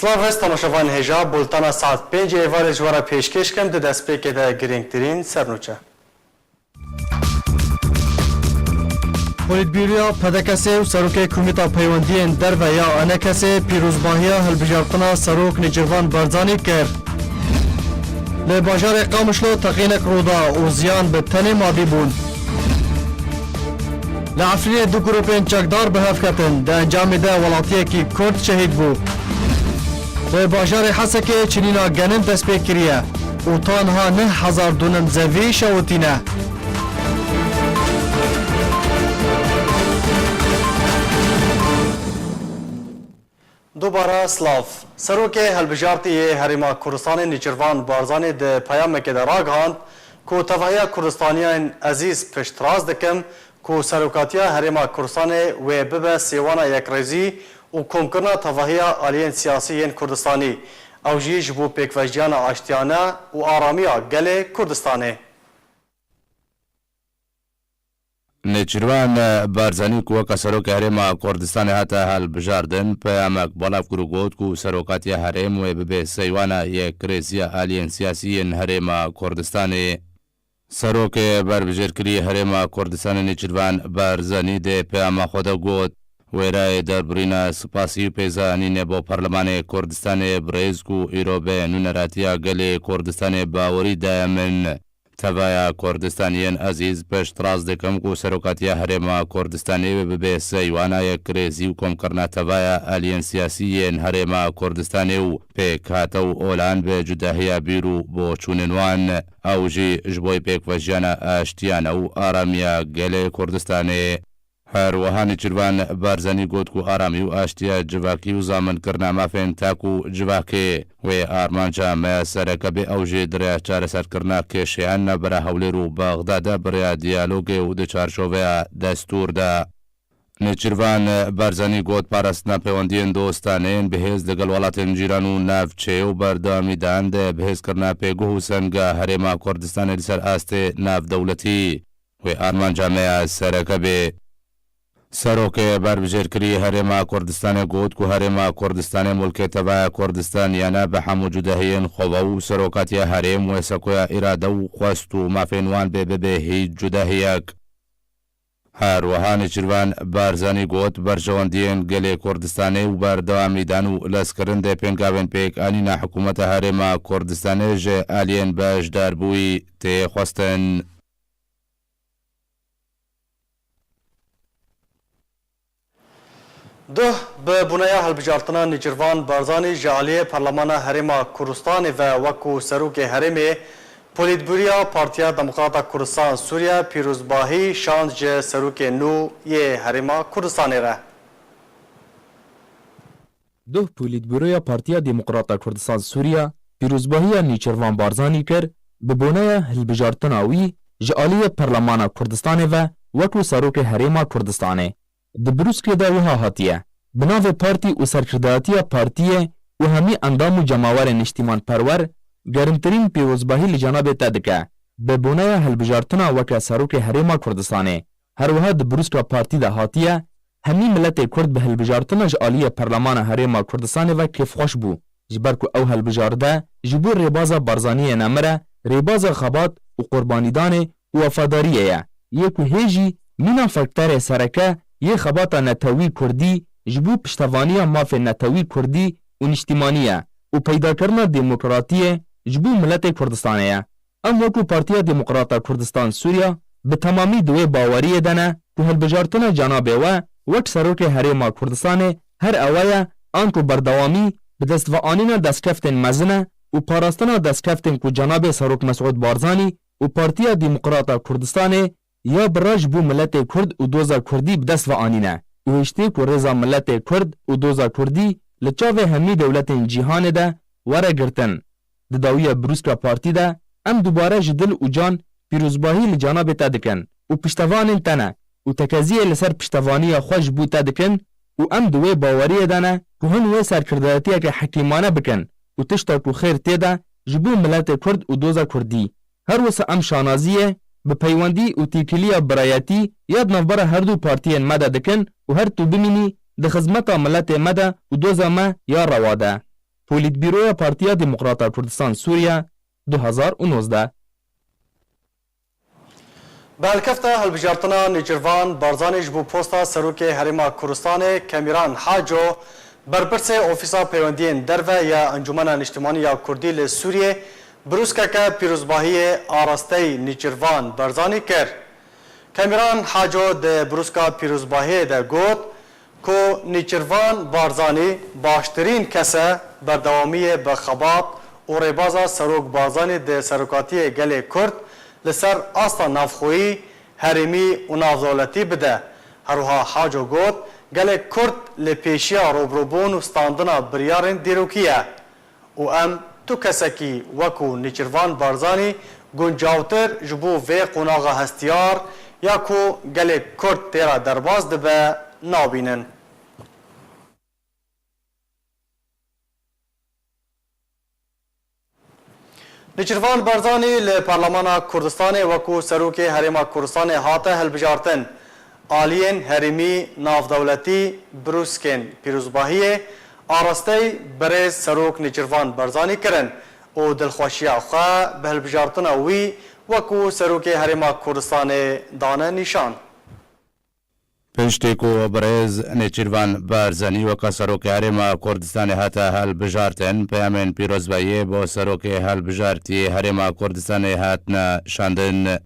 سلاف هست تماشاوان هجا بولتانا ساعت 5 ایوار جوارا پیشکش کم ده دست پیک ده گرینگترین سرنوچه. پولیتبیریا پدکسی و سروک کمیتا پیوندین در و یا انکسی پیروزباهیا هلبجارتنا سروک نجروان برزانی کرد. لباجار قامشلو تقینک رودا و زیان به تنی مادی بود. لعفرین دو گروپین چکدار به هفکتن ده انجام ده ولاتیه کی کرد شهید بود. لباجار حسکه چنینا گنم دست پیکریه و تانها 9000 دونم زوی شوتینه. دوباره سلاف سروک هلبجارتی هریما کردستان نیچروان بارزانی ده پیام که در راگهاند که توهیا کردستانیان عزیز پشتراز دکم که سروکاتیا هریما کردستان و ببه سیوانا یک ریزی و کمکرنا توهیا آلیین سیاسیین کردستانی او جیج بو پیکوژیان آشتیانه و آرامیا گل کردستانه. نچروان بارزانی کو کسروک هرم کردستان هتا هل بجاردن پیامک بالاف گروگوت کو سروکاتی هرم و به سیوانا یک کریزیا آلین سیاسی هرم کردستان سروک بربجرکری هرم کردستان نچروان بارزانی ده پیام خود گوت ویرای در برینا سپاسی پیزانی نبو پارلمان کردستان بریز کو ایروبه نونراتیا گل کردستان باوری دایمن تبایا کردستانیان عزیز پشتراز دکم کو سروکاتیا هرم کردستانی و به سیوانا یک کریزی و کم کرنا تبایا آلین سیاسیین هرم کردستانی و پیک هاتو اولان به جداهیا بیرو بو چوننوان او جی جبوی پیک وجانا اشتیانا و آرامیا گل کردستانی هر وهانی چروان بارزانی گوت کو آرامی و آشتیا جواکی و زامن کرنا مافین تاکو جواکی و آرمانجا ما سرکبی اوجی دریا چار سر کرنا که شیان برا حولی رو بغداد برا دیالوگ و ده چارشوه دستور ده نچروان بارزانی گوت پارستنا پیوندین دوستانین بهز دگل ولاتین جیرانو نافچه و بردامی دانده بهز کرنا پیگو سنگا هرما کردستان لسر آست ناف دولتی و آرمانجا ما سرکبی سروک بربجرکری هرما کردستان گوت کو هرما کردستان ملک تبع کردستان یانا به هم جدهین خوو سروکاتی هرم و سکویا اراده و خواستو مافینوان به هیچ جدهیک هر وهان چروان بارزانی گوت برجواندین گل کردستانی و بردوامی دانو لسکرن ده پینگاون پیک آنینا حکومت هرما کردستانی جه آلین باش داربوی تی خواستن ده به بنیاد هلبجارتنا نیچروان بارزانی جالی پارلمان هرما کردستان و وکو سروک هرمی پولیتبوریا پارتیا دموکراتا کردستان سوریا پیروزباهی شانس جه سروک نو یه هرما کردستان را. ده پولیتبوریا پارتیا دموکراتا کردستان سوریا پیروزباهی نیچروان بارزانی کر به بنیاد هلبجارتنا وی جالی پارلمان کردستان و وکو سروک هرما کردستان د بروسکې دا وها هاتیه بناو پارتی او سرکرداتیا پارتیه و همی اندام و جماور نشتیمان پرور گرمترین پیروزباهی لجناب تدکه به بنای هلبجارتنا وکا سروک هرما کردستانه هر وها د بروسکا پارتی دا هاتیه همی ملت کرد به هلبجارتنا جالی پرلمان هرما کردستانه و کیف خوش بو جبرکو او هلبجارده جبور ریبازا بارزانی نمره ریبازا خبات و قربانیدان و وفاداریه یکو هیجی مینا فکتر سرکه یه خباتا نتاوی کردی جبو پشتوانی ماف نتاوی کردی و نشتیمانیه و پیدا کرنا دموکراتیه جبو ملت کردستانیه ام وکو پارتیا دموکراتا کردستان سوریا به تمامی دوی باوریه دنه که هلبجارتنا جنابه و وک سروک هرما کردستانه هر اوایه آنکو بردوامی به دستوانینا دستکفتن مزنه و پاراستنا دستکفتن که جناب سروک مسعود بارزانی و پارتیا دموکراتا کردستانه یا براج بو ملت کرد و دوزا کردی بدست و آنینه و هشتی که رضا ملت کرد و دوزا کردی لچاوه همی دولت جیهان ده وره گرتن ده داویه بروسکا پارتی ده ام دوباره جدل و جان پیروزباهی لجانب تدکن و پشتوان تنه و تکزیه لسر پشتوانی خوش بو تدکن و ام دوی باوری دنه که هنوی سرکرداتیه که حکیمانه بکن و تشتا که خیر تیده جبو ملت کرد و دوزا کردی هر وسه ام شانازیه به پیوندی و تیکلیا برایتی یاد نوبره هر دو پارتیین مده دکن و هر تو بمینی د خدمت ملت مده و دوزا ما یا رواده پولیتبیرویا پارتیا دموکراتا کردستان سوریه 2019 بالکفته هلبجارتنا نیچروان بارزانیش بو پوستا سروک هریما کردستان کمیران حاجو برپرس اوفیسا پیوندین دروه یا انجمن اجتماعی یا کردی لسوریه بروسکه پیروزباهی آراسته نیچروان بارزانی کرد. کمیران حاجو ده بروسکا پیروزباهی ده گوت که نیچروان بارزانی باشترین کسه بردوامی بخبات و ریبازا سروک بارزانی ده سروکاتی گل کرد لسر آستا نافخویی هرمی و نافدولتی بده. هروها حاجو گوت گل کرد لپیشیا روبروبون و ستاندنا بریارن دیروکیه و ام تو کسکی وکو نیچروان بارزانی گنجاوتر جبو وی قناغا هستیار یا کو گل کرد تیرا درباز دبه نابینن. نیچروان بارزانی لپارلمان کردستان وکو سروک هریما کردستان هاته هلبجارتن آلین هریمی نافدولتی بروسکن پیروزباهی آراسته برای سروک نیچروان بارزانی کرن و دلخوشی آخوا به هلبجارتن وی وکو سروک هریما کردستان دانه نشان. پشتی کو برز نیچروان بارزانی و سروک هریما کردستان هاته هلبجارتن پیامن پیروزباهی با سروک هلبجارتی هریما کردستان هاتنا شاندن.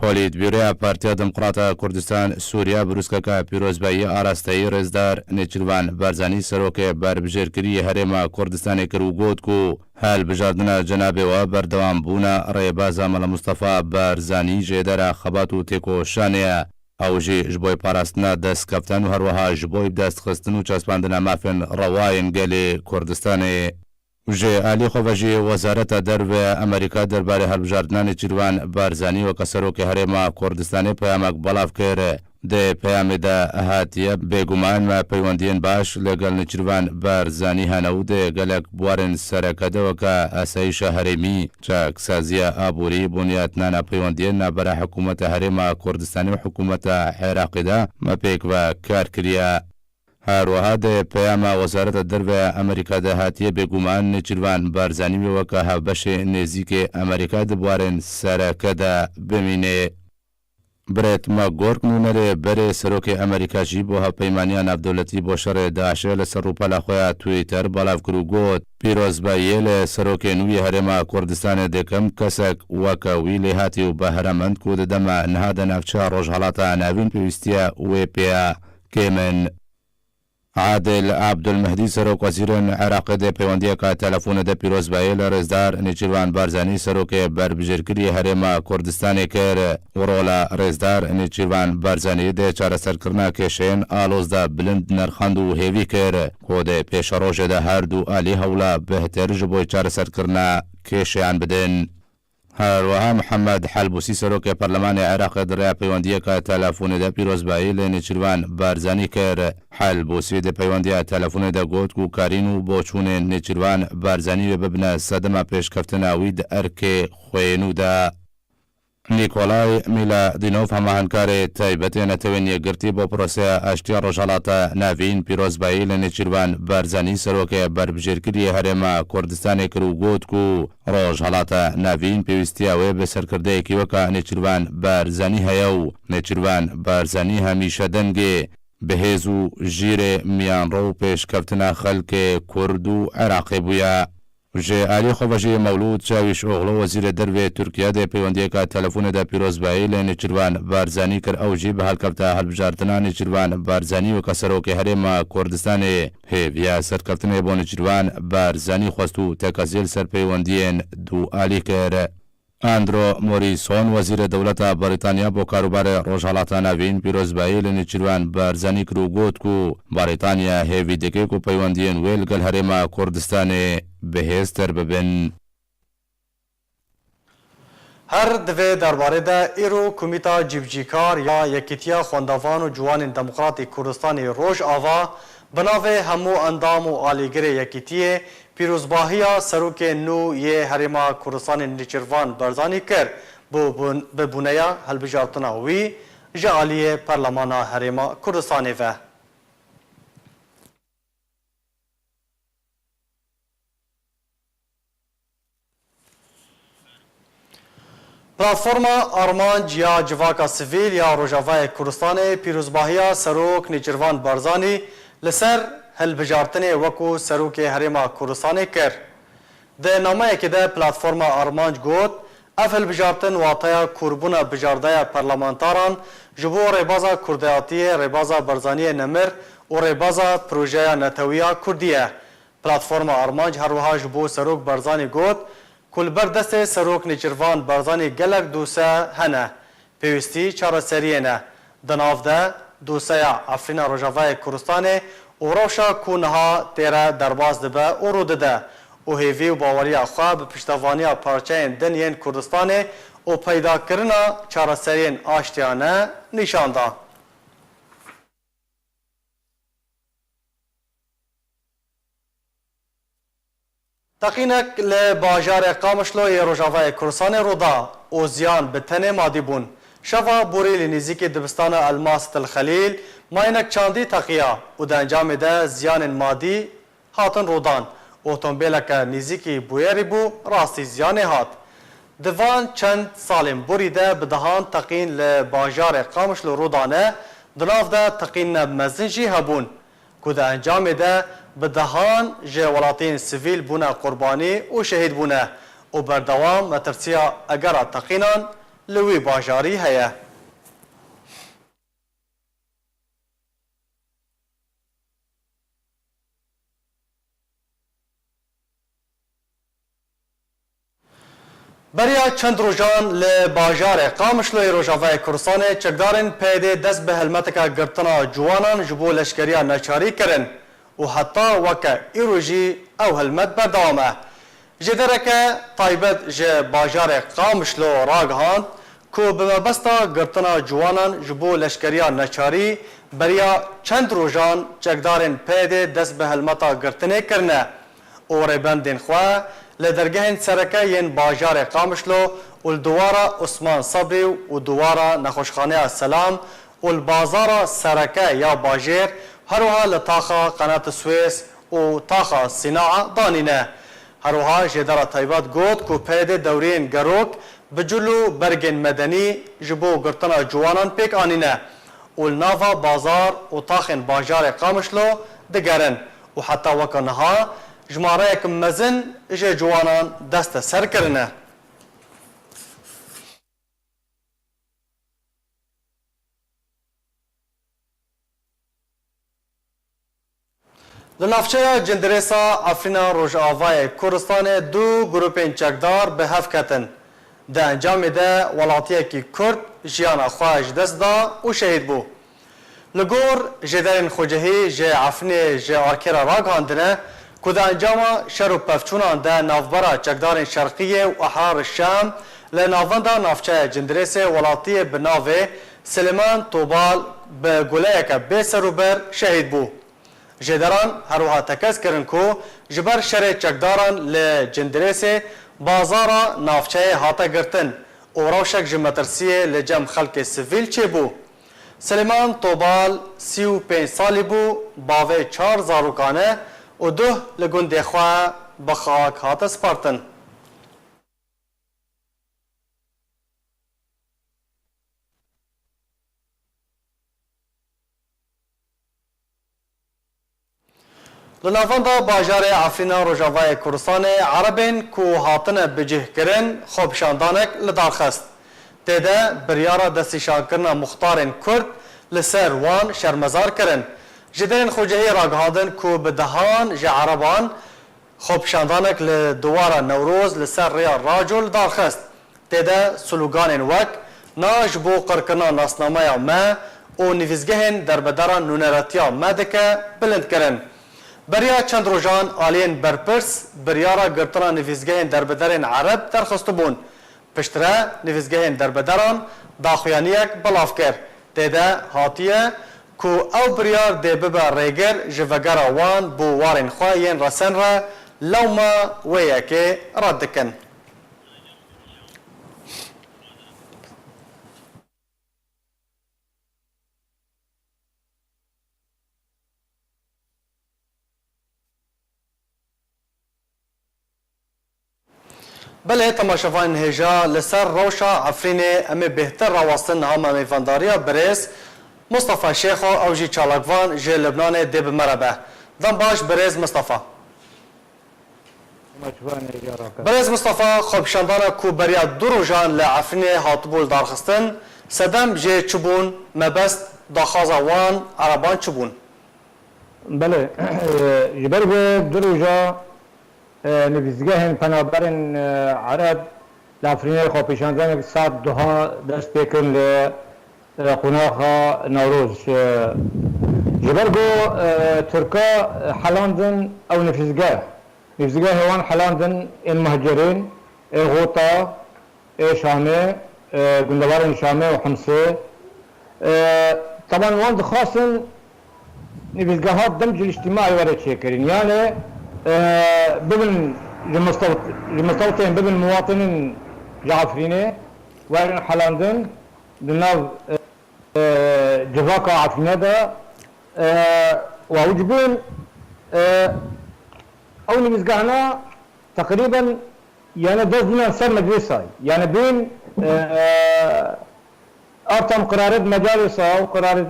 پولیتبیرویا پارتیا دموکراتا کردستان سوریه بروسکه پیروزباهی آراسته رزدار نیچروان بارزانی سروک بربجرکری هریما کردستان کرو گوت کو هلبجاردنا جناب و بردوام بونا ریبازا ملا مصطفى بارزانی جدر خباتو تیکو شانه او جی جبوی پاراستنا دست کفتن و هروها جبوی دست خستن و چسباندنا مافن رواین گلی کردستان جه علی خوجی وزارت درو امریکا درباره هلبجاردنا نیچروان بارزانی و کسروک هریما کردستان پیامک بلاف کرده ده پیام ده هاتیه بگومان و پیوندین باش لگل نیچروان بارزانی هنو ده گلک بوارن سرکده و که اسایش هریمی چاک سازی آبوری بنیاد نانا پیوندین نبرا حکومت هریما کردستانی و حکومت عراقی ده مپیک و کار کریا. هروها ده پیام وزارت درو امریکا ده هاتیه بگومان نیچروان بارزانی و که هبش نزیک امریکا ده بوارن سرکده بمینه. برت ماگورک نونره بره سروک امریکا جی بو ها پیمانیان نافدولتی بو شر داعشه لسروپا لخویا تویتر بالاف کرو گوت پیروزبایی لسروک نوی هرما کردستان دکم کسک وکاوی لحاتی و بهرمند کود دم نهاد نفچه روش حالاتا ناوین پیوستیا و پیا کیمن. عادل عبدالمهدی سروک وزیر عراق ده پیوندی که تلفون ده پیروزبایی لرزدار نیچروان بارزانی سروک بربجرکری هرما کردستان کر ورولا رزدار نیچروان بارزانی ده چاره سرکرنا کشین آلوز ده بلند نرخاند و هیوی کر کود پیش روش ده هر دو آلی حولا بهتر جبوی چاره سرکرنا کشیان بدن. هروها محمد حلبوسی سروک پارلمان عراق در پیوندی که تلفون ده پیروزبایی لنیچروان بارزانی کر حلبوسی ده پیوندی تلفون ده گوت کو کارینو بوچون نیچروان بارزانی و ببنه صدمه پیش کفتن اوید ارک خوینو ده. نیکولای میلادینوف هماهنکار تایبت نتوینی گرتی با پروسه اشتیا روشالاتا نوین پیروزبایی لنیچروان بارزانی سروک بربجرکری هرما کردستان کرو گوت کو روشالاتا نوین پیوستیاوی به سرکرده کیوکا نیچروان بارزانی هیو نیچروان بارزانی همیشه دنگی بهزو جیر میان رو پیش کفتنا خلق کردو عراقی بویا. جه علی خوجی مولود چاویش اوغلو وزیر درو ترکیه ده پیوندی که تلفون ده پیروزبایی لنیچروان بارزانی کر اوجی به حال کفته هلبجارتنا نیچروان بارزانی و کسروک هرما کردستان هیویا سرکفتن با نیچروان بارزانی خواستو تکازیل سر پیوندین دو علی کر. اندرو موریسون وزیر دولت بریتانیا با کاروبار روشالات نوین پیروزبایی لنیچروان بارزانی کرو گوت کو بریتانیا هیوی دکه کو پیوندین ویل گل هرما کردستان بهستر ببن. هر دوی درباره ده ایرو کمیتا جیبجیکار یا یکیتیا خواندوان و جوان دموکراتی کردستان روش آوا بناوه همو اندام و آلیگر یکیتیه پیروزباهی سروک نو یه هرما کردستان نیچروان بارزانی کرد به بونیا هلبجارتنا وی جعالی پرلمان هرما کردستان و پلاتفورما آرمانج یا جواکا سیویل یا روژاوای کوردستان پیروزباهیا سروک نیچروان بارزانی لسر هلبجارتن وکو سروک هریما کوردستان کر. ده نامه که ده پلاتفورما آرمانج گوت اف هلبجارتن واطیا کوربونا بجاردای پارلمانتاران جبو ریبازا کردیاتی ریبازا بارزانی نمر و ریبازا پروژه نتویا کردیه. پلاتفورما آرمانج هر وها جبو سروک بارزانی گوت کل بردست سروک نیچروان بارزانی گلک دوسه هنه پیوستی چاره سریه نه دناف ده دوسه افرینا روژاوای کوردستان و روشا کونها تیره درباز دبه و رو ده و هیوی و باوری خواه به پشتوانی پارچه دنین کوردستان و پیدا کرنا چاره سرین آشتیانه نشان ده. تقینک لباجار قامشلو ی روژاوای کوردستان رودا و زیان به تن مادی بون. شفا بوری لنزیک دبستان الماس الخلیل ماینک چاندی تقیا و در انجام ده زیان مادی هاتن رودان. اوتومبیلک نزیکی بویری بو راستی زیان هات. دوان چند سالم بوری ده بدهان تقین لباجار قامشلو رودانه دناف ده تقین مزنجی هبون. که در انجام ده بدهان جوالاتین سیویل بونه قربانی و شهید بونه و بردوام مترسیا اگر تقینان لوی باجاری هیه. بریا چند روزان لباجار قامشلوی روژاوای کوردستان چکدارن پیده دست به هلمتک گرتنا جوانان جبو لشکریا نچاری کرن و حتی وکه ایروژی او هلمت بردوامه. جدرک طایبت جه باجار قامشلو راگهاند که بمبستا گرتنا جوانان جبو لشکریا نچاری بریا چند روزان چکدارن پیده دست به هلمتا گرتنه کرنه و ریبندین خواه لدرگهن سرکه ین باجار قامشلو و دوارا عثمان صبری و دوارا نخوشخانه السلام و بازار سرکه یا باجر هروها لطاقه قنات سویس و طاقه صناعه دانینه. هروها جدار طیبات گوت که پیده دورین گروک بجلو برگن مدنی جبو گرتنا جوانان پیک آنینه و ناوا بازار و طاقن باجار قامشلو دگرن و حتی وکنها جماره کم مزن اجه جوانان دست سر کرنه. لنافچه جندرسا افرینا روژاوای کوردستان دو گروپین چکدار به هف کتن. ده انجام ده ولاتی کی کرد جیان خواهش دست دا و شهید بو. لگور جدرین خوجهی جه افرین جه آرکرا راگاندنه که در انجام شر و پفچونان ده نافبرا چکدار شرقیه و احرار الشام لناونده نافچه جندرس ولاتی بناوه سلیمان توبال به گله که به سروبر شهید بو. جدران هروها تکس کرن که جبر شر چکداران لجندرس بازارا نافچه هاتا گرتن و روشک جمترسیه لجم خلق سویل چه بو. سلیمان توبال 35 سالی بو باوه 4 زاروکانه و دو لگنده خواه بخاک هات سپارتن. لنافنده باجار افرینا روژاوای کوردستان عربین که هاتن بجه کرن خوبشاندانک لدارخست. تیده بریارا دستیشان کرنا مختارن کرد لسر وان شرمزار کرن. جدرین خوجهی راگهادن که بدهان جه عربان خوبشاندانک لدوار نوروز لسر ریا راجل دارخست. تیده سلوگان وک ناج بو قرکنا ناسنامه ما و نویزگهن در بداران نونراتیا مدکه بلند کرن. بریا چند روزان آلین برپرس بریارا گرتنا نویزگهن در بدارن عرب درخست بون. پشتره نویزگهن در بداران داخویانیک بلاف کر. تیده هاتیه که او بریار ده ببا ریگر جوگرا وان بو وارن خواهین رسن را لوما ویه که رد کن. بله تماشاوان هجا لسر روشا عفرینه امی بهتر راوستن هاما میفانداریا برز مصطفى شیخو او جی چالاکوان جی لبنان دی بمربه دم باش برز مصطفى برز مصطفى خوبشاندانا کو بریا دروجان لعفرینه هاتبول دارخستن سدم جی چبون مبست داخازا وان عربان چبون بله جبر دروجا نویزگاه پنابرین عرب لافرینه خوابشاندن ساعت دوها دست بکن لقناخ نوروز جبرگو ترکا حلاندن او نویزگاه هوان حلاندن المهجرين غوطة شامي قندوار شامي وحمصة طبعا وان خاصن نویزگاهات دمج الاجتماعي ولا شيكرين يعني ببن المستوطنين ببن مواطنين جعفريني وين حلاندن دناو جفاكا عفريني دا ووجبين او نویزگاهنا تقريبا يعني دزنا سر مجلساي يعني بين ارتم قرارات مجالسا وقرارات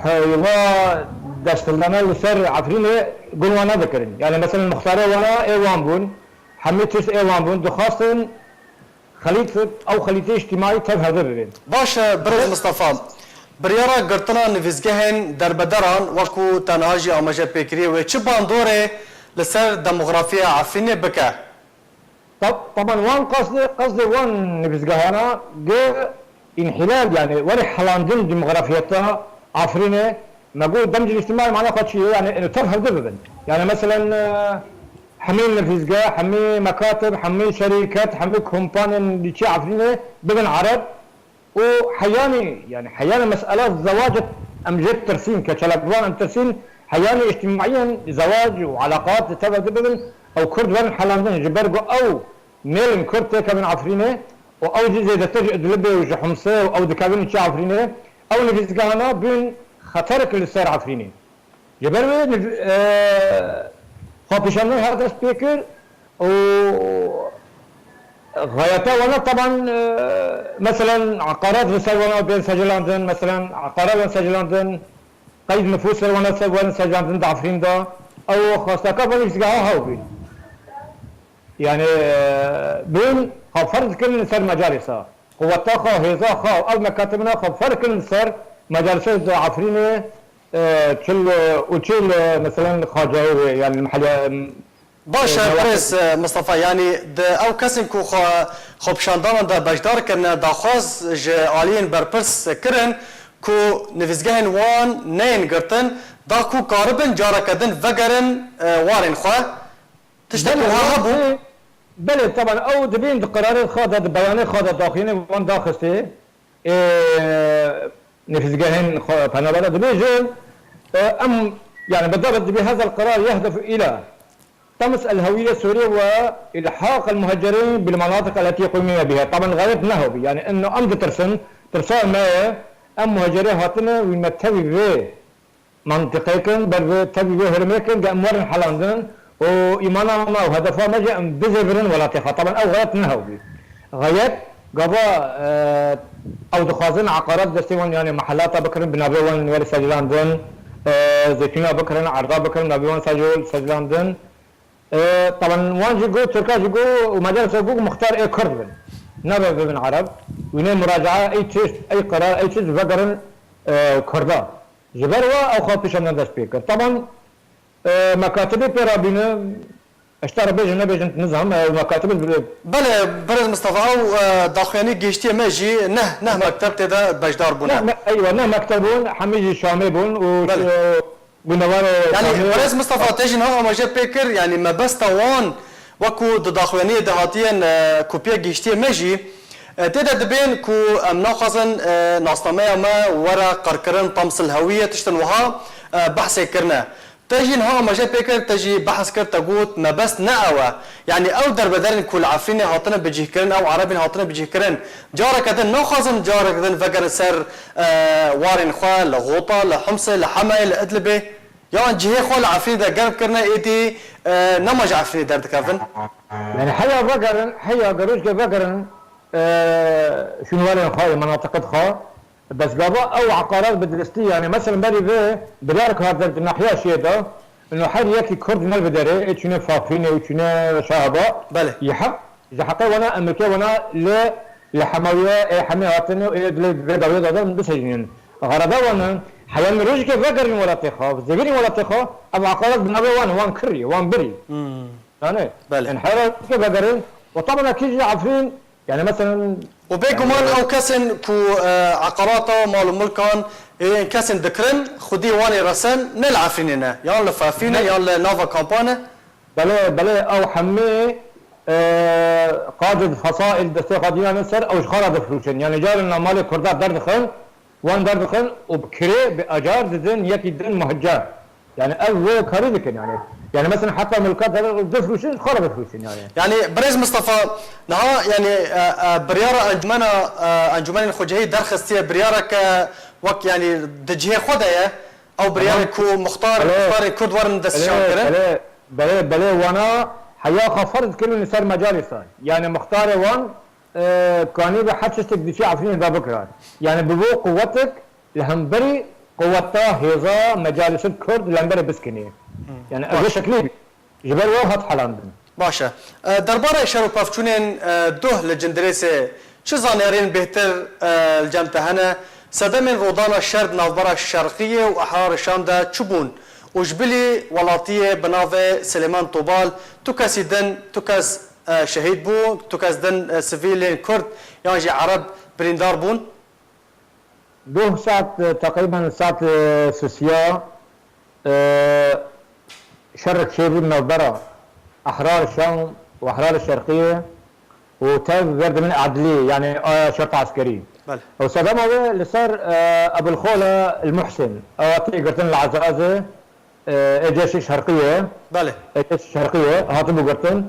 حيوان دستلنا لسر عفريني قلوانا ذكرين يعني مثلا مختاري وانا ايوان بون حميتش ايوان بون دخاصن خليفة او خليفة اجتماعي تظهر بين باش برز مصطفى بريارا قرطنا نفيزگهن دربدران وكو تنهاجي امجا بكري و چه باندوره لسر ديموغرافيا عفريني بكا طبعا وان قصدي وان نفيزگهانا انحلال يعني وري حلاندن ديموغرافيتها عفريني نقول دمج الاجتماعي معناه قد شيء يعني انه تظهر دببا يعني مثلا حمي نفيزگاه حمي مكاتب حمي شركات حمي كومباني اللي شي عفريني بين عرب وحياني يعني حياني مسألة زواج أمجد ترسين كشلقوان الترسين حياني اجتماعيا زواج وعلاقات تبع دبن أو كرد وين حلاندن جبرجو أو نيل كرد كمن عفرينه أو جزء إذا تجي دلبي وجحمصة أو دكابين شيء عفرينه أو نفيزقانا بين خطرك اللي صار عفرينه جبرجو خابشانه هذا سبيكر و غايته وانا طبعا مثلا عقارات وانا بين سجلاندن مثلا عقارات سجلاندن قيد نفوس وانا سجلاندن دعفرين دا او خاصة كفر يسقاها هاوبين يعني بين خفرد كل نسر مجالسة قوة خا هيزا خا او مكاتبنا خفر كل نسر مجالسة دعفرين تشل وتشل مثلا خاجاوي يعني المحل باشه برز مصطفى يعني او کسی کو خوبشاندان دا بجدار کرنه داخواز ج آلین برپرس کرن کو نویزگهن وان نین گرتن دا کو کاربن جارا کدن وگرن وارن خواه تشتكي ها بو بله طبعا او دبين قرارات خاضه بيانات خاضه داخلين وان داخستي نفيزجهن فنبدا دبيجن ام يعني بالضبط بهذا القرار يهدف الى طمس الهوية السورية وإلحاق المهجرين بالمناطق التي يقيمون بها طبعا غاية نهوبي يعني انه ام ترسال ما ام مهجرين هاتنا ويمتوي به منطقيكن بل تبي به هرميكن اموار حلاندن وإيمانا ما وهدفها ما جاء بزبرن ولا تخا طبعا او غاية نهوبي غاية قبا او دخازن عقارات دستيوان يعني محلات بكرن بنابيوان ولي سجلاندن زيتونا بكرن عرضا بكرن نابيوان سجلاندن طبعا وان جيجو تركا جيجو ومجال جيجو مختار اي كردن نبى بن عرب وين مراجعه اي شيء اي قرار اي شيء فقرن كردا جبروا او خاطش من ذا سبيكر طبعا مكاتب بيرابينا اشترى بيجن بيجن نظام مكاتب بله برز مصطفى او داخلاني جيشتي ماجي نه مكتب تدا بجدار بونا ايوه نه مكتبون حميد الشامي بون يعني برز مصطفى تجن هو ما جاب بيكر يعني ما بس توان وكو داخلاني دهاتيا كوبيا جيشتي ماجي تدا دبين كو مناخذن ناصطمية ما ورا قرقرن طمس الهوية تشتن وها بحث كرنا تجي نها ما جاب بيكر تجي بحث كر تقول ما بس نأوى يعني او دربدرن كل عفرين هاتنا بجيه كرن او عربين هاتنا بجيه كرن جارة كدن ناخذن جارة كدن فقر سر وارن خواه لغوطة لحمصة لحماية لأدلبة يعني جهه خول عفرين ده قرب كرنا ايدي نمج عفرين درد كافن يعني حيا بقرن حيا قروش بقرن شنو ولا خاي مناطق خا بس قبا او عقارات بدرستي يعني مثلا بري في بدارك هذا الناحيه شيء ده انه حد يكي كرد من البدري اتشنا فافيني واتشنا شعبا بله يحق اذا حقي وانا امريكا وانا لحمايه حماياتنا لدوله ده بسجن غرضا وانا حيوان روج كيف بقرن ولا تخاف زغيري ولا تخاف ابو عقارات بنبي وان كري وان بري يعني بله انحراف كيف بقرن وطبعا اكيد عارفين يعني مثلا وبيكو مال او كاسن كو عقاراته مال ملكان كاسن ذكرن خدي واني رسن نلعب فينا يا لفافينا يا نوفا كامبانا بلا او حمي قادة فصائل دستة ديانة سر او خالد فلوسن يعني جار لنا مال كردات درد خل وان درد خل وبكري باجار دين يكي دين مهجر يعني اول كاري يعني مثلا حتى ملكات دفلوسن خالد فلوسن يعني بريز مصطفى نها يعني بريارة انجمن الخجهي درخستي بريارة وقت يعني دجيه خدايا او بريارة كو مختار كرد ورن دستشان بلا وانا حيا خفرت كل نسار مجالي صار يعني مختار وان كاني بحشتك دشي عفرين ذا بكره يعني ببو قوتك لهمبري قوتها هيزا مجالس الكرد لهمبري بسكني يعني اجي شكلي جبل وهات حلاندن باشا درباره شروع بافچونين دوه لجندريسه چه زانيارين بهتر الجمتهنه صدم رودان الشرد نافبرا الشرقيه واحرار الشام ده چبون وجبلي ولاتيه بناوه سليمان طوبال توكاس دن توكاس شهيد بو توكاس دن سيفيلين كرد يعني عرب بريندار بون دوه ساعة تقريبا ساعة سوسيا شرق شيبي نافبرا احرار الشام واحرار الشرقيه وتاب ورد من عدليه يعني شرطه عسكريه بله وصدام هذا اللي صار ابو الخوله المحسن اواتي قرتن العزازه الجيش الشرقيه بله الجيش الشرقيه هاتبو قرتن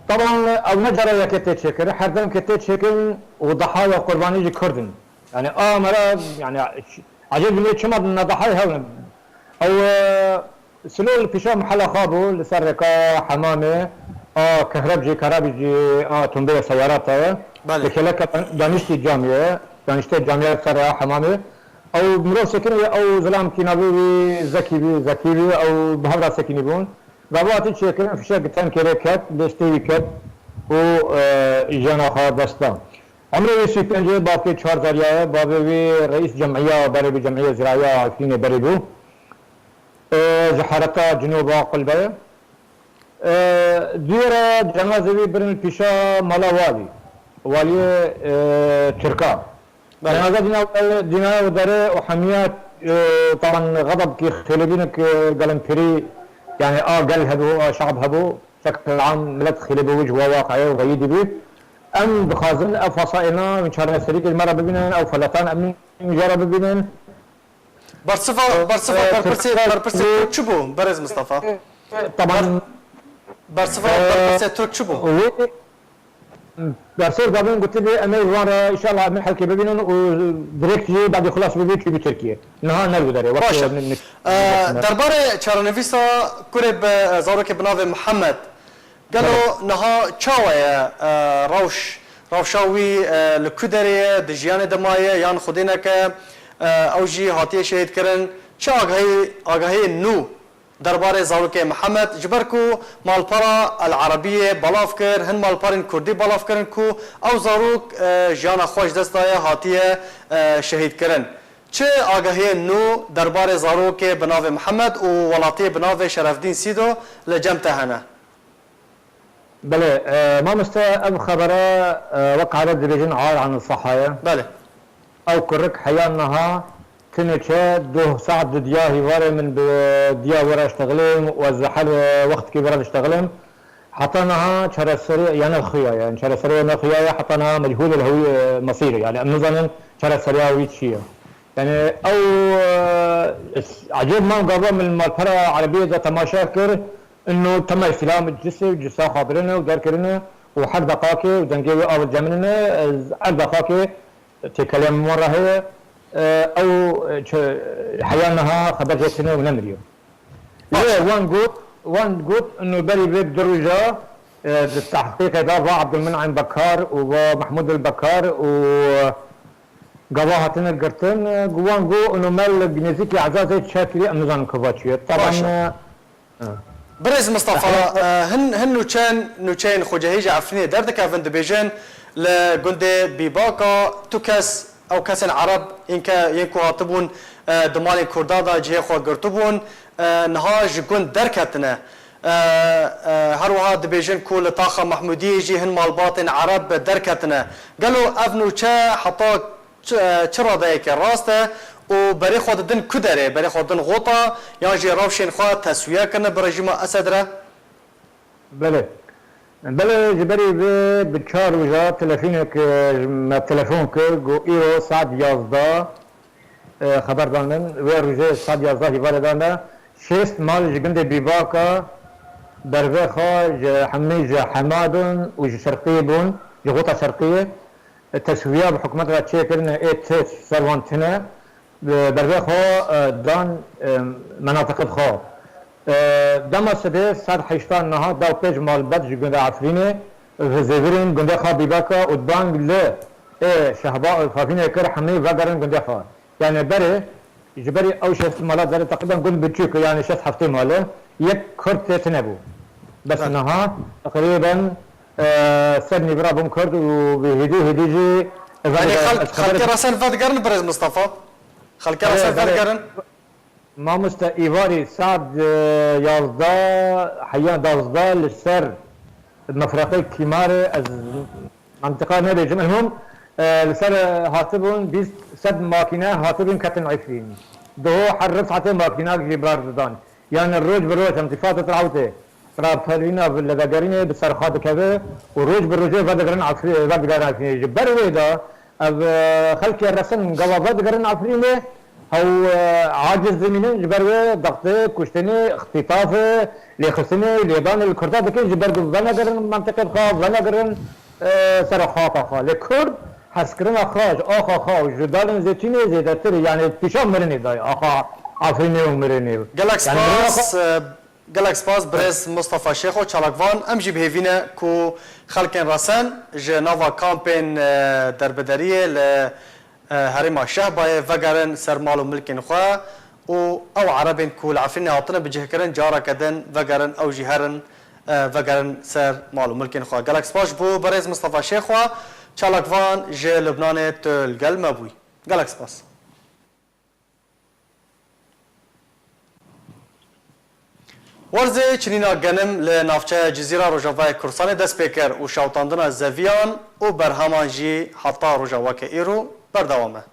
طبعا او نجرة يكتت شكل حردم كتت شكل وضحايا قرباني كردن يعني مرة يعني عجبني شمر ان ضحايا هون او سلول بيشام محل خابو اللي صار ركا حمامه كهربجي تنبيه سيارات بله لكلك دانشتي الجامعه صار حمامه او مرو سكني او زلام كينابي زكي او بهذا سكني بون غابات شكل في شق تن كريكت دستي كت و جنا خاصتا عمري وسي پنجه باقي 4000 بابي رئيس جمعيه بري جمعيه زراعيه فيني بريبو زحرتا جنوب قلبه ديره جنازه برن البيشا مالا والي تركا جنازه دينا ودره وحميات طبعا غضب كي خلبينك قلم فري يعني قال هبو شعب هبو بشكل عام ملت خلبه وجه واقعي وغيدي به ام بخازن فصائلنا من شهر السريك المره ببنان او فلتان امن جرى ببنان برصفة بربرسي تشبو برز مصطفى طبعا برصفة بربرسي ترك تشبو برسير قبل قلت لي انا ورا ان شاء الله من حكي ببينن ودريكت جي بعد خلاص ببيت بتركيا نها نرغدري باشا درباره چارنویسا كورب زاروك بناوي محمد قالوا نها تشاويا روشاوي لكودري دجيان دمايه يان خدينك اوجي هاتي شهيد كرن چه آگاهی نو درباره زاروك محمد جبركو مالپارا العربية بلاف كر هن مالپارين كردي بلاف كرن كو او زاروك جانا خوش دستايا هاتيه شهيد كرن چه آگاهی نو درباره زاروك بناوي محمد و ولاتي بناوي شرف الدين سيدو لجمته هنا بله ما اب خبره وقع على الدرجين عار عن الصحايا بله او كرك حيانها كنتشا دوه ساعة دياهي ورا من ديا ورا اشتغلين وزحل وقت كبير اشتغلين حطناها شرع سريع يعني الخيايا يعني شرع سريع من الخيايا حطناها مجهول الهوية مصيري يعني النظام شرع سريع ويتشيا يعني او عجيب ما قبل من المالفرة عربية ذات تماشا كر انه تم استلام الجسر وجسا خابرنا ودار كرنا وحق دقاقي ودنقيوي اول جملنا حق دقاقي تكلم مرة هي او حيانها خبر جسنا ونمريو وان قلت انه بري بيت دروجه بالتحقيق هذا عبد المنعم بكار ومحمود البكار و قواها تنقرتن قوان قو انه مال جنزيكي عزازي تشاكلي امنزان كوفاتشي طبعا برز مصطفى هن نوچين خوجهيج عفني دردك افند بيجن لجندي بيباكا توكس او كاس العرب انكا ينكو هاتبون دمالي كردادا جهه خو قرتبون نهاج جند دركتنا هروها دبيجن كل طاقه محموديه جي هن مال باطن عرب دركتنا قالوا افنو تشا حطا چرا دایک راسته و برای خود دن کدره برای خود دن غوطا یا جی روشن خواهد تسویه کنه بر رژیم اسد را بله جبری بچار وجا تلفون که گو ایرو ساعت 11 خبر دانن و روزه ساعت 11 هیوال دانه شست مال جگند بیباکا بروه خواه حمی حمادن و شرقی بون غوطا شرقیه تسويه بحكومه تشيكرنا ايت سروانتنا بربخو دان مناطق خو دما سده صد حشتان نها دو پیج مال بد جنده عفرینه زیورین گنده خو بیباکا ودبان له شهباء فافینه کر حمی وگرن گنده خو يعني بري جبري او شفت مالات ذلك تقريبا قلت بتشوك يعني شفت حفتي ماله يك كرت تنبو بس انها تقريبا سبني برابهم كرد وبهديجي يعني خلق راسن فاتقرن برز مصطفى خلق راسن فاتقرن ما مست ايواري سعد يازدا حيان دازدا للسر المفرقي كيماري از منطقة نبي جمعهم لسر هاتبون بيس سد ماكينة هاتبون كتن عفرين دهو حرف حتى ماكينة جبرار دان يعني الروج بالروج انتفاضة العوتة رابطرينا باللدقرينة بسرخات كذا وروج بالروجة بدقرن عفرين جبر ويدا اب خلق الرسم قوا بدقرن عفرينه هو عاجز زمينه جبر ضغط كشتني اختطاف لخصني ليبان الكردات كي جبر بنقرن منطقة خاف بنقرن سرخات خا لكرد حسكرنا خاج اخا خا جدال زيتيني زيدتر يعني بيشام مرني داي اخا عفريني ومرني گلک سپاس برز مصطفى شیخو چالاکوان ام جی بهوینه کو خلکن راسن جناوا کامپین دربدریه ل هرما شهبای وگرن سرمال و ملکن خو او عربین کو العفرین هاتنه بجهکرن جارا کدن وگرن او جهرن وگرن سر مال و ملکن خو گلک سپاس بو برز مصطفى شیخو چالاکوان ج لبنان تل گلمه بوی گلک سپاس ورزه چنینا گنم لنافچه جزیره روجاوای کردستان دست پیکر و شوتاندن زویان و برهمان جی حتی روجاوا که ایرو بردوامه.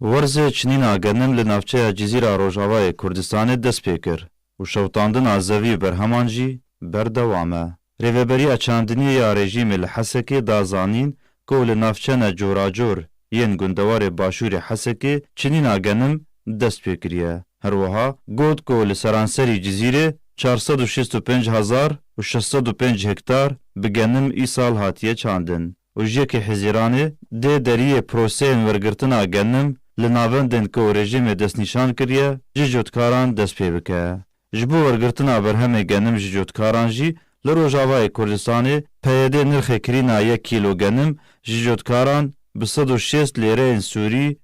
ورزه چنینا گنم لنافچه جزیره روجاوای کردستان دست پیکر و شوتاندن زوی برهمان جی بردوامه. ریوبری چاندنی یا رژیم الحسکی دازانین که لنافچه نجوراجور ین گندوار باشور حسکی چنینا گنم دست پیکریه. هروها گوت کو لسرانسری جزیره 465,605 هکتار بگنم ای سال هاتیه چاندن و جیک حزیرانه ده دریه پروسین ورگرتنا گنم لناوندن کو رژیم دست نشان کریه جوتکاران دست پی بکه. جبو ورگرتنا برهم گنم جوتکاران جی لروجاوای کردستان پیده نرخ کرینا 1 کیلو گنم جوتکاران به 106 لیره سوری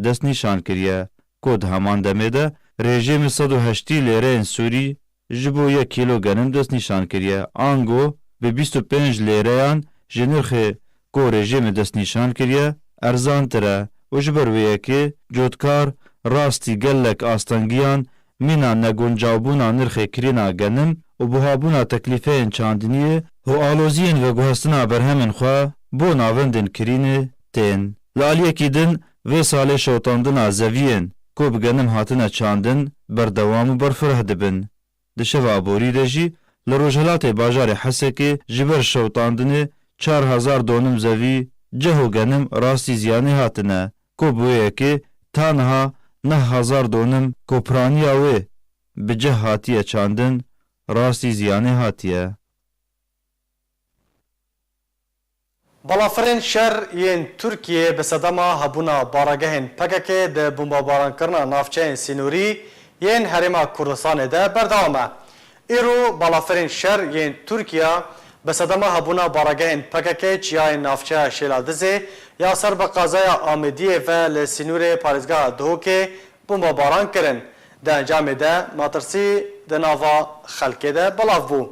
دست نشان کریه. کود همان دمه رژیم 108 لیره سوری جبو 1 کیلو گنم دست نشان کریه. آنگو به 25 لیره جنرخ کو رژیم دست نشان کریه ارزان تره و جبرویه که جوتکار راستی گلک آستانگیان مینا نگونجاوبونا نرخ کرینا گنم و بوهابونا تکلیفه چاندنیه و آلوزین و گوهستنا برهمن خواه بو ناوندن کرینه تین. لالیه کی دن و سال شوتاندنا زویین کو بگنم هاتنه چاندن بردوام و برفره دبن. دشوا بوری دجی لروجهلات باجار حسکی جبر شوتاندنه 4,000 دونم زوی جهو گنم راستی زیانی هاتنه کو بویه که تانها 9,000 دونم کوپرانی آوه بجه هاتیه چاندن راستی زیانی هاتیه. بلافرین شر ین ترکیه به صدما هبونا باراگهن پککه ده بمباران کرنا نافچه سینوری yên Herêma Kurdistanê de berdewam e. Îro balaferên şer yên Tirkiya bi sedema hebûna baragehên PKK çiyayên navçeya Şêladizê ya ser bi qazaya Amêdiyê ve li Sînûrê parêzgeha Duhokê bombebaran kirin. Di encamê de matirsî di nava xelkê de belav bû.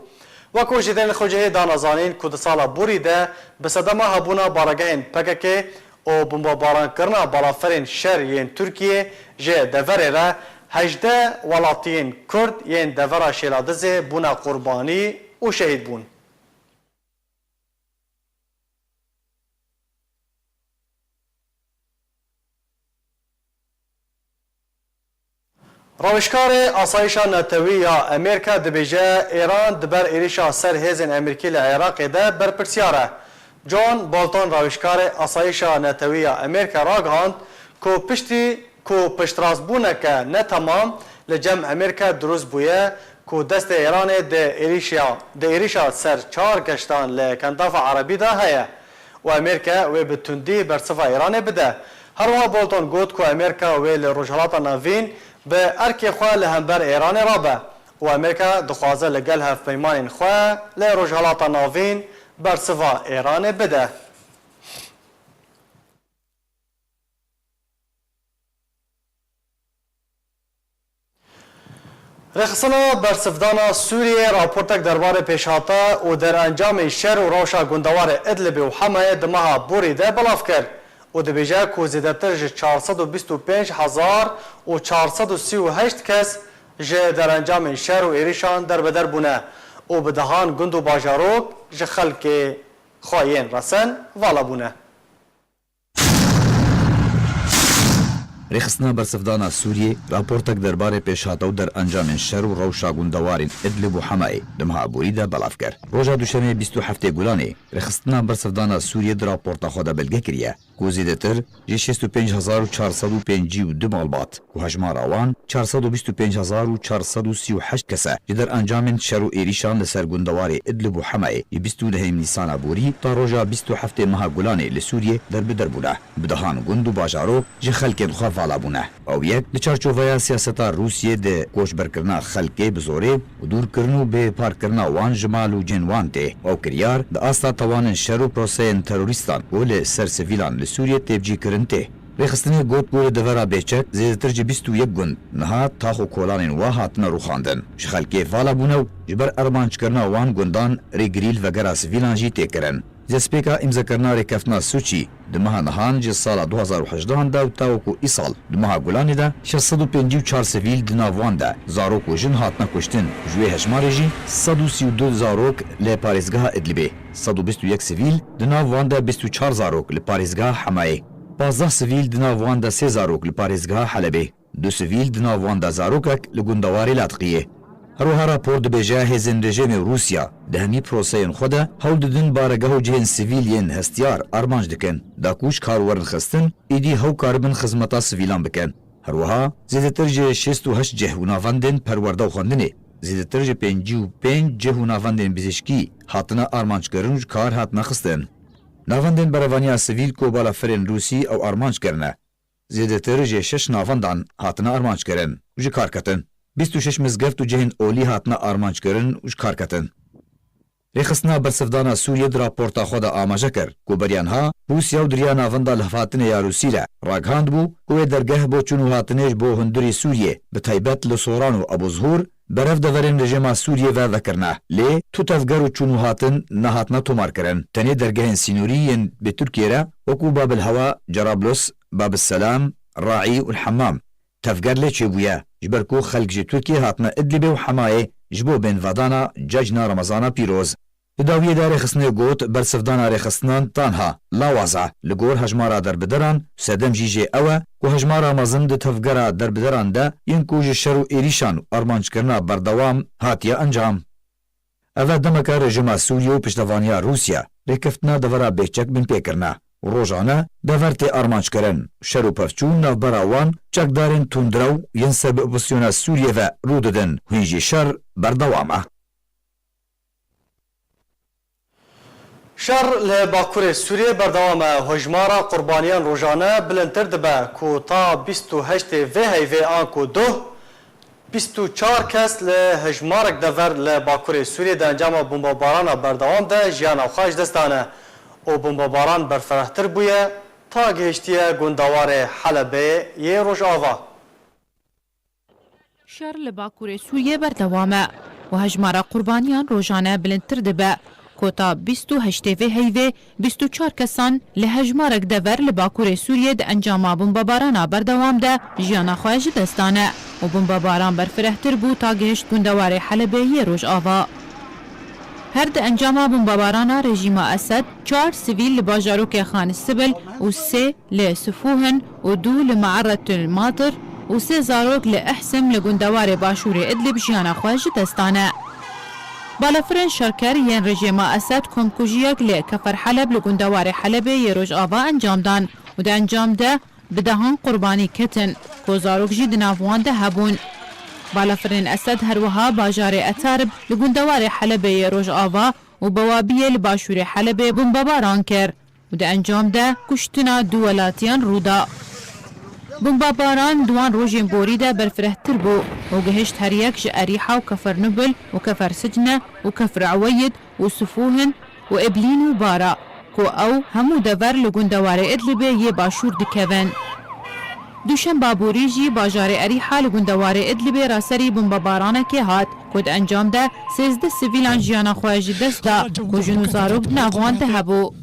Wekû ji tên xwecihê danezanîn ku di sala borî de bi sedema hebûna baragehên PKK û bombebarankirina balaferên şer yên Tirkiyê ji deverê re 18 welatiyên Kurd yên devera Şêladizê bûne qurbanî û şehîd bûn. Rawişkarê asayişa netewî ya Amerîka dibêje Îran di ber êrişa ser hêzên Amerîkî li Iraqê de berpirsiyar e. John Bolton rawişkarê asayişa netewî ya Amerîka ragihand ku piştrazbûneke netemam li cem Amerîka durust bûye ku destê Îranê di êrişa ser 4 geştan li Kendafa Erebî de heye û Amerîka wê bi tundî bersiva Îranê bide. Her wiha Bolton got ku Amerîka wê li Rojhilata Navîn bi erkê xwe li hember Îranê rabe û Amerîka dixwaze li gel hevpeymanên xwe li Rojhilata Navîn bersiva Îranê bide. Rexistina bersivdana Sûriyê raportek derbarê pêşhata û derencamên şer û rewşa gundewarê Idlibê û Hemayê di meha borî de belav kir û dibêje ku zêdetir ji 425,000 û 438 kes ji derencamên şer û êrişan derbeder bûne û bi dehan gund û bajarok ji xelkê xwe yên resen vala bûne. Rêxistina bersivdana Sûriyê raportek derbarê pêşhata û derencamên şer û rewşa gundewarên Idlib û Hemayê di meha borî de belav kir. Roja duşemê 27 Gulanê rêxistina bersivdana Sûriyê di raporta xwe de belge kiriye ku zêdetir ji 65,452 malbat û hejmara wan 425,438 kes e ji derencamên şer û êrîşan li ser gundewarê Idlib û Hemayê ji 29 Nîsana borî ta roja 27 meha Gulanê li Sûriyê derbider bûne. Bi dehan gund û bajarok ji xelkên xwe vala bûne. Ew yek li çarçoveya siyaseta Rûsyê de koçberkirina xelkê bi zorê û dûrkirin û bêparkirina wan ji mal û cên wan tê. Ew kiryar di asta tawanên şer û proseyên terorîstan û li ser sivîlan li Sûriyê tevcîkirin tê. Rêxistinê got ku li devera bêçek zêdetir ji 21 gund niha tax û kolanên wa hatine rûxandin. Ji xelkê vala bûne û ji ber ermançkirina wan gundan rêgirîl vegera sivîlan jî têkirin. Zespêka îmzekirina rêkeftina Sûçî di meha nihan ji sala 2018 de û ta wekû îsal di meha Gulanê de 654 sivîl di nav wan de zarok û jin hatine kuştin. Ji wê hejmarê jî 132 zarok li parêzgeha Idlibê, 121 sivîl di nav wan de 24 zarok li parêzgeha Hemayê, 15 sivîl di nav wan de 3 zarok li parêzgeha Helebê, 2 sivîl di nav wan de zarokek li gundewarê Latqiyê. Herwiha rapor dibêje hêzên rejimê Rûsya di hemî proseyên xwe de hewl didin baregeh û cihên sivîl yên hestiyar armanc dikin da ku ji kar werin xistin êdî hew karibin xizmeta sivîlan bikin. Herwiha zêdetir ji 68 cih û navendên perwerde û xwendinê, zêdetir ji 55 cih û navendên bizîşkî hatine armançkirin û ji kar hatine xistin. Navendên berevaniya sivîl ku balaferên Rûsî ew armanc kirine, zêdetir ji 6 navendan hatine armançkirin û ji kar ketin. 26 mizgeft û cihên olî hatine armançkirin û ji kar ketin. Rêxistina bersivdana Sûriyê di raporta xwe de amaje kir ku beryanha Rûsya û diriya navenda lihvatinê ya Rûsî re ragihand bû ku wê dergeh bo çûn û hatinê ji bo hundirê Sûriyê bi taybet li Soran û Ebûzhûr berev deverên rejima Sûriyê ve vekirine. Lê tu tevger û çûn û hatin nehatine tomarkirin. Tenê dergehên sînûrî yên bi Tirkiye re wekû Babilhewa, Cerablos, Babiselam, Raî û Hemmam tevger lê çêbûye ji ber ku xelk ji Tirkiye hatine Idlibê û Hemayê ji bo bênvedana cejna Remezana pîroz. Di dawiyê de rêxistinê got bersivdana rêxistinan tanha lawaza li gor hejmara derbideran sedem jî jê ew e ku hejmara mezin di tevgera derbideran de yên ku ji şer û êrîşan û armançkirina berdewam hatiye encam. Ev e demeka rejima Sûriye û piştevaniya Rûsya rêkeftina devera bêçek bin pêkirine. Rojane dever tê armançkirin, şer û pevçûn navbera wan çekdarên tundrew yên ser bi opozisyona Sûriye ve rû didin hûn jî şer berdewam e. Şer li Bakurê Sûriyê berdewam e hejmara qurbaniyan rojane bilindtir dibe ku ta 28 vê heyvê an ku duh 24 کس ل هجمارک دور ل باکوری سوریه د انجام بمباران بردوام ده جیان خواهش دستانه او بمباران برفرهتر بویه تا گهشتیه گندوار حلبه یه روش آوا. شر li Bakurê Sûriyê berdewam e û hejmara qurbaniyan rojane bilindtir dibe. Kota 28 heyvê 24 kesan li hejmarek dever li Bakurê Sûriyê di encama bombabarana berdewam de jiyana xwe ji destan e û bombabaran berfirehtir bû ta gihişt gundewarê Helebê yê rojava. Her di encama bombabarana rejîma Esed 4 sivîl li bajarokê Xan Sibil û 3 li Sifuhin û 2 li Me'eretül Matir û 3 zarok li Ehsim li gundewarê Başûrê Idlib jiyana xwe ji destan e. Balafirên şerker yên rejîma Esed komkujiyek li Kefer Heleb li gundewarê Helebê yê rojava encam dan û di encam de bi dehan qurbanî ketin ku zarok jî di nav wan de hebûn. Balafirên Esed her wiha bajarê Etarib li gundewarê Helebê yê rojava û bawabiyê li Başûrê Helebê bombabaran kir û di encam de kuştina du welatiyan rûda. Bombabaran duan rojên borî de berfirehtir bû û gihişt her yek ji Erîha û Kefer Nubil û Kefer Sicne û Kefer Eweyid û Sifuhin û Eblîn û Bara ku ew hemû dever li gundewarê Idlibê yê Başûr dikevin. Duşemba borî jî bajarê Erîha li gundewarê Idlibê raserî bombabaranekê hat ku di encam de 13 sivîlan jiyana xwe ji dest da ku jin û zarok di nav wan de hebû.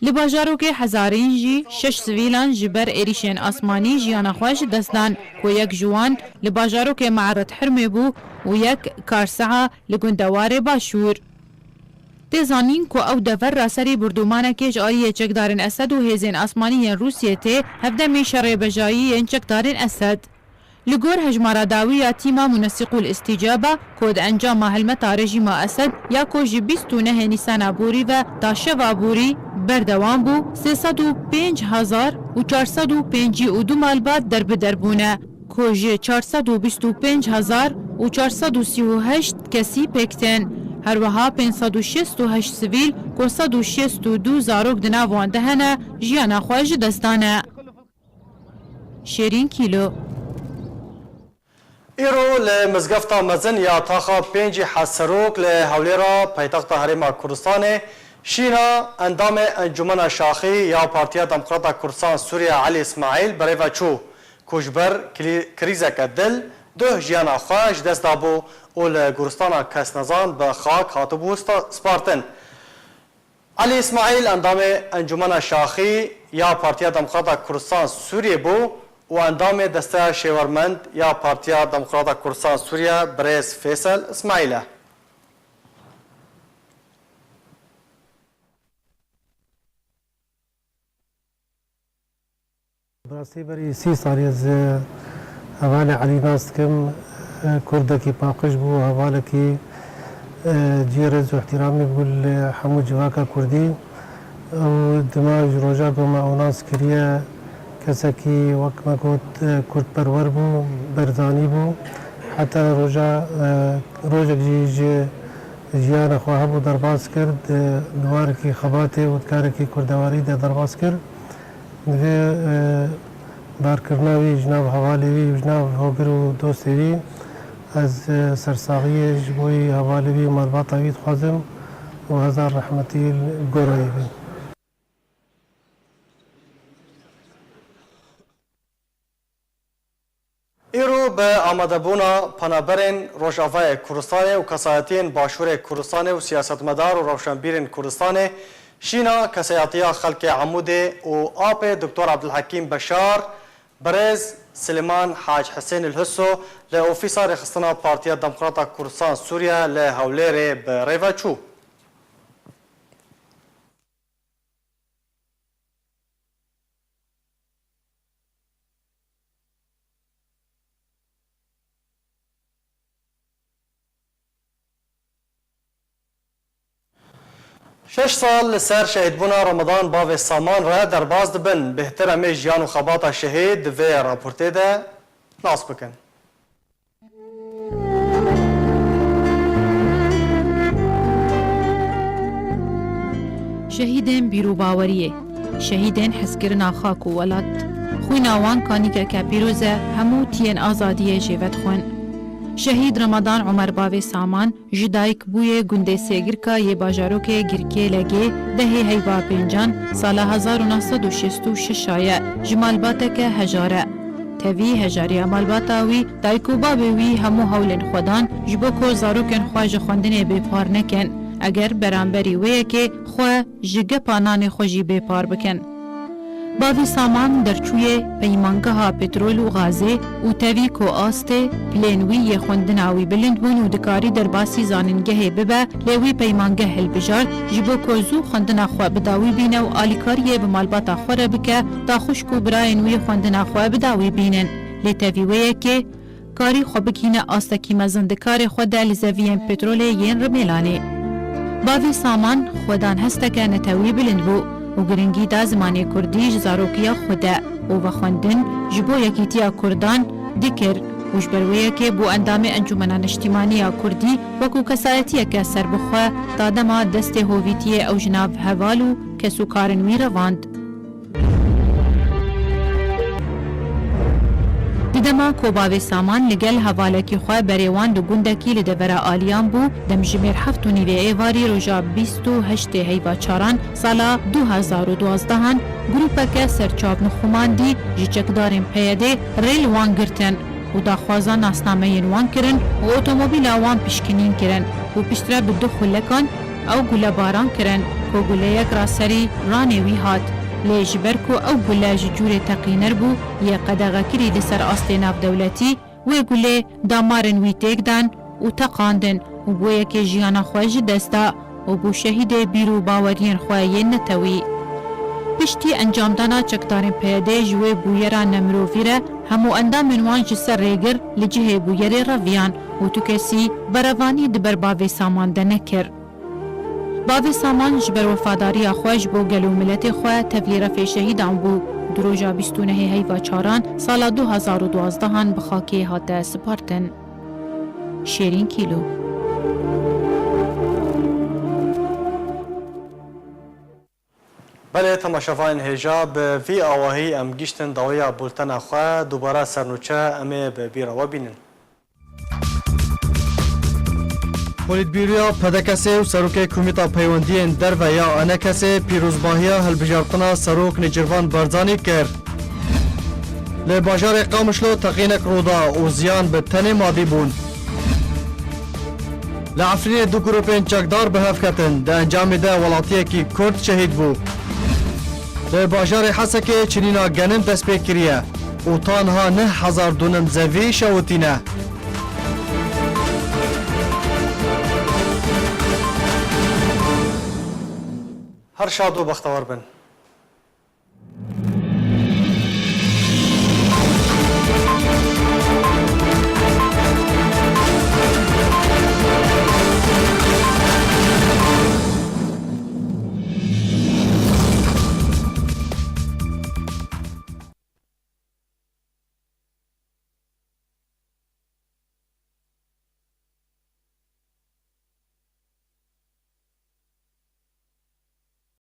Li bajarokê Hezarîn jî 6 sivîlan ji ber êrişên asmanî jiyana xwe ji dest dan ku yek ji wan li bajarokê Me'eret Hirmê bû û yek karseha li gundewarê Başûr. Tê zanîn ku ew dever raserî burdûmanekê ji aliyê çekdarên Esed û hêzên asmanî yên Rûsyê tê hevdemê şerêbejayî yên çekdarên Esed. Li gor hejmara dawiya tîma Munesîqûl Îstîcaba ku di encama helmeta rejîma Esed ya ku ji 29 Nîsana borî ve ta şeva borî berdewam bû 305,452 malbat derbider bûne ku ji 425,438 kesî pêktin. Her wiha 568 sivîl ku 162 zarok di nav wan de hene jiyana xwe ji destan e. Şêrîn Kîlo. ایرو ل مزگفتا مزن یا تاخا 5 حسروک ل هولێرا پایتەختا هەرێما کوردستانê şîna endamê Encûmena Şaxî ya Partiya Demokrata Kurdistan Sûriya Elî İsmaîl berêve çû ku ji ber krîzeke dil duh jiyana xwe ji dest dabû û li Guristana Kesnezan bi xak hatibû spartin. Elî İsmaîl endamê Encûmena Şaxî ya Partiya Demokrata Kurdistan Sûriyê bû û endamê desteya şêwermend ya Partiya Demokrata Kurdistan Sûriya Birêz Fêsel İsmaîl e. براستی بری 30 سالی از حواله علی ناس کم کردکی پاقش بو حواله کی جیرز و احترامی بقول حمو جواکا کردی و دماغ روجا بما اوناس کریه کسکی وکما کود کرد پرور بو بردانی بو حتی روجا جیان خواه بو درباز کرد دوار کی خباته و دکار کی کردواری ده درباز کرد نوی بارکرناوی جناب حوالیوی جناب هوگر و دوستوی از سرساغی جبوی حوالیوی مالباطاوی خوازم و هزار رحمتی گوروی بی. ایرو به آمادهبونا پنابرین روشافای کردستان و کسایتین باشور کردستان و سیاستمدار و روشنبیرین کردستان شینا کسایتیا خلق عموده و آب دکتر عبدالحکیم بشار برز سلیمان حاج حسین الحسو لأوفیسار خستنا پارتیا دموکراتا کردستان سوریا لهولیر بریوچو. شش سال لسر شهید بونا رمضان باو سامان را در باز دبن بهتر جیان و خبات شهید و راپورته ده ناس بکن. شهیدین بیرو باوریه شهیدین حسکرنا خاک و ولات خوی ناوان کانیکه که پیروزه همو تین آزادیه جیوت خون شهید رمضان عمر باوی سامان جدایک بوی گنده سیگرکا یه باجاروک گرکی لگه دهی هیوا پینجان سال 1966 آیه جمالباتک هجاره تەوی هەژاریە مالباتاوی دایک و بابێ وی هەموو هەولێن خۆدان ji bo ku zarokên xwe ji xwendinê bêpar nekin eger beramberî wê yekê xwe ji gepa nanê xwe jî bêpar bikin. Bavê Saman derçûyê peymangeha petrol û gazê û tevî ku astê pilên wî yê xwendina wî bilind bûn û dikarî derbasî zanîngehê bibe lê wî peymangeh hilbijart ji bo ku zû xwendina xwe bi dawî bîne û alîkariyê bi malbata xwe re bike daxuşk û birayên wî xwendina xwe bi dawî bînin. Lê tevî wê yekê karî xwe bikîne astekî mezin dikarê xwe de li zeviyên petrolê yên Rêmelanê. Bavê Saman xwedan hesteke netewî bilind bû û giringî da zimanê Kurdî ji zarokiya xwe de û vexwendin ji bo yekîtiya Kurdan dikir û ji ber wê yekê bû endamê Encûmena Niştimaniya Kurdî wekû kesayetiyeke serbixwe da dema destê hovîtiyê ew ji nav heval û kesûkarên wî revand. Di dema ku bavê Saman li gel hevalekî xwe berêwan li gundekî li devera aliyan bû demjimêr 7 êvarî roja 28 heyva çaran sala 2012 grûpeke serçavnî xumandî ji çekdarên PYD rê li wan girtin û daxwaza nasnameyên wan kirin û otomobîla wan pişkinîn kirin û piştre bi du xulekan ew gulebaran kirin ku guleyek raserî ranê wî hat. Lê ji ber ku ew gule ji cûrê teqîner bû yê qedexekirî li ser astê navdewletî wê gulê damarên wî têk dan û teqandin û bû yekê jiyana xwe ji dest da û bû şehîdê bîr û baweriyên xwe yên netewî. Piştî encamdana çekdarên PYD ji wê bûyera nemirovî re hemû endamên wan ji ser rêgir li cihê bûyerê reviyan û tu kesî berevanî di ber bavê Saman de nekir. Bavê Saman ji ber wefadariya xwe ji bo gel û miletê xwe tevlî refê şehîdan bû. Di roja 29 heyva çaran sala 2012 bi xakê hate sipartin. Şêrîn Kîlo. Belê temaşevanên hêja bi vî awahî em gîştin dawiya bultena xwe dubara sernûçe em ê bi bîra we bînin. Polîtbîroya Pedekesê û Serokê Komîta Peywendiyên Derve ya Enekesê pîrozbahiya hilbijartina Serok Nêçîrvan Barzanî kir. Lê bajarê Qamişlo teqînek roda û ziyan bi tenê madî bûn. Li Efrînê du grûpên çekdar bi hev ketin, di encamê de welatiyekî Kurd şehîd bû. Li bajarê Hesekê çinîna genim dest pê kiriye û tanha 9,000 dûnim zevî şewitîne. Her şad û bextewar bin.